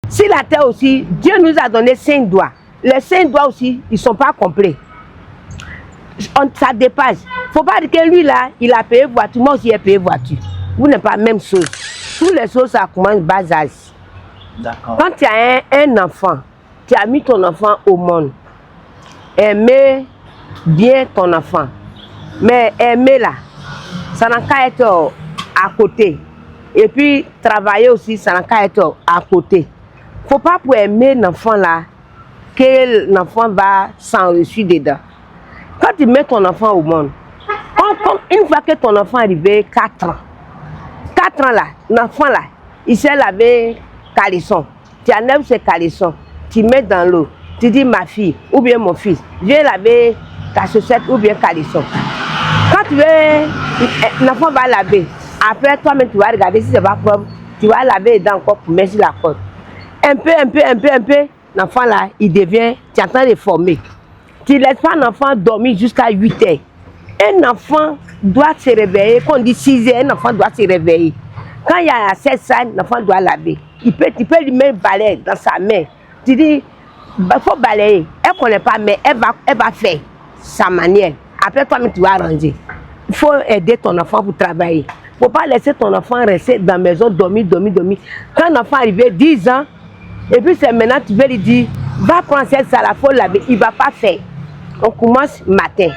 Si la terre aussi, Dieu nous a donné 5 doigts. Les 5 doigts aussi, ils ne sont pas complets. Ça dépasse. Il ne faut pas dire que lui là, il a payé voiture, moi aussi j'ai payé voiture. Vous n'êtes pas la même chose. Toutes les choses, ça commence bas âge. Quand tu as un enfant, tu as mis ton enfant au monde. Aimer bien ton enfant. Mais aimer là, ça n'a qu'à être à côté. Et puis travailler aussi, ça n'a qu'à être à côté. Il ne faut pas pour aimer l'enfant là, que l'enfant va s'enrichir dedans. Quand tu mets ton enfant au monde, une fois que ton enfant est arrivé 4 ans, 4 ans là, l'enfant là, il s'est lavé caleçon. Tu enlèves ses caleçons, tu mets dans l'eau, tu dis ma fille ou bien mon fils, viens laver ta chaussette ou bien caleçon. Quand tu veux, l'enfant va laver. Après, toi-même, tu vas regarder si c'est pas propre, tu vas laver dedans encore pour mettre sur la corde. Un peu, l'enfant là, il devient, tu es en train de former. Tu ne laisses pas l'enfant dormir jusqu'à 8 heures. Un enfant doit se réveiller, quand on dit 6 heures, un enfant doit se réveiller. Quand il y a assez de ça, l'enfant doit laver. Tu peux lui mettre un balai dans sa main. Tu dis, il faut balayer. Elle ne connaît pas, mais elle va faire sa manière. Après, toi-même, tu vas arranger. Il faut aider ton enfant pour travailler. Il ne faut pas laisser ton enfant rester dans la maison, dormir. Quand l'enfant arrive 10 ans, et puis c'est maintenant, tu veux lui dire, va prendre cette salle, il faut laver. Il ne va pas faire. On commence matin.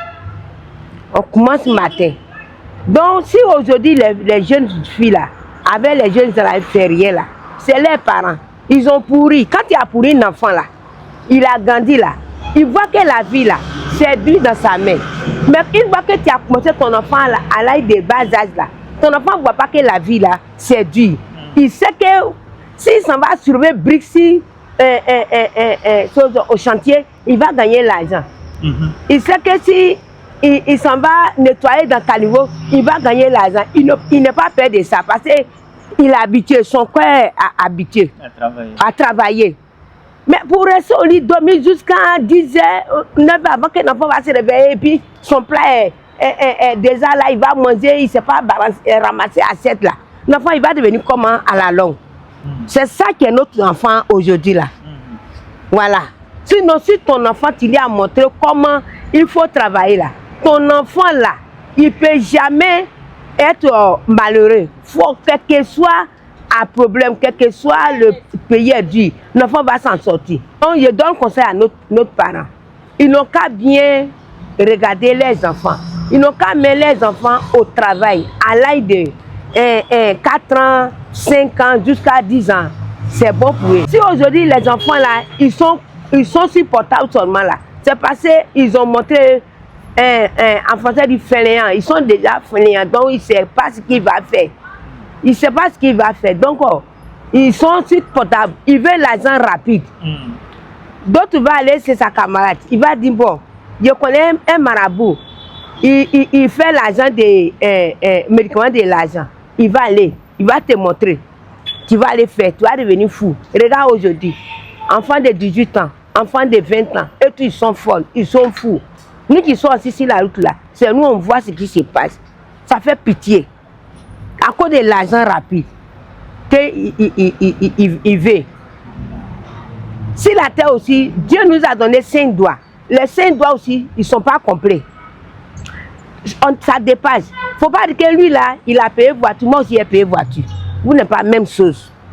Donc, si aujourd'hui, les jeunes filles là, avec les jeunes inférieurs là, c'est leurs parents. Ils ont pourri. Quand il a pourri un enfant là, il a grandi là, il voit que la vie là, c'est dur dans sa main. Mais une fois que tu as commencé ton enfant là, à l'âge de bas âge là, ton enfant ne voit pas que la vie là, c'est dur. Il sait que s'il s'en va surveiller briques au chantier, il va gagner l'argent. Il sait que si il s'en va nettoyer dans caniveau, il va gagner l'argent. Il n'est pas peur de ça parce qu'il est habitué, son corps est habitué à travailler. Mais pour rester au lit, dormir jusqu'à 10 heures, 9 heures avant que l'enfant va se réveiller, et puis son plat est déjà là, il va manger, il ne sait pas ramasser assiette là. L'enfant, il va devenir comment à la longue. C'est ça qui est notre enfant aujourd'hui là. Voilà. Sinon, si ton enfant, tu lui as montré comment il faut travailler là, ton enfant là, il ne peut jamais être malheureux. Faut quel que soit un problème, quel que soit le pays est dur, l'enfant va s'en sortir. Donc, je donne conseil à notre parents. Ils n'ont qu'à bien regarder les enfants. Ils n'ont qu'à mettre les enfants au travail à l'âge de 4 ans, 5 ans, jusqu'à 10 ans. C'est bon pour eux. Si aujourd'hui les enfants là, ils sont supportables seulement là, c'est parce qu'ils ont montré en français du fainéant. Ils sont déjà fainéants, donc ils ne savent pas ce qu'il va faire. Ils ne savent pas ce qu'il va faire. Donc, ils sont supportables. Ils veulent l'argent rapide. D'autres vont aller chez sa camarade. Il va dire, bon, je connais un marabout. Il fait l'argent des médicaments de l'argent. Il va aller. Il va te montrer. Tu vas aller faire. Tu vas devenir fou. Regarde aujourd'hui. Enfants de 18 ans, enfants de 20 ans. Eux, ils sont folles. Ils sont fous. Nous qui sommes assis sur la route là, c'est nous on voit ce qui se passe. Ça fait pitié. À cause de l'argent rapide qu'il veut. Si la terre aussi, Dieu nous a donné 5 doigts. Les 5 doigts aussi, ils ne sont pas complets. Ça dépasse. Il ne faut pas dire que lui là, il a payé voiture, moi aussi j'ai payé voiture. Vous n'êtes pas la même chose.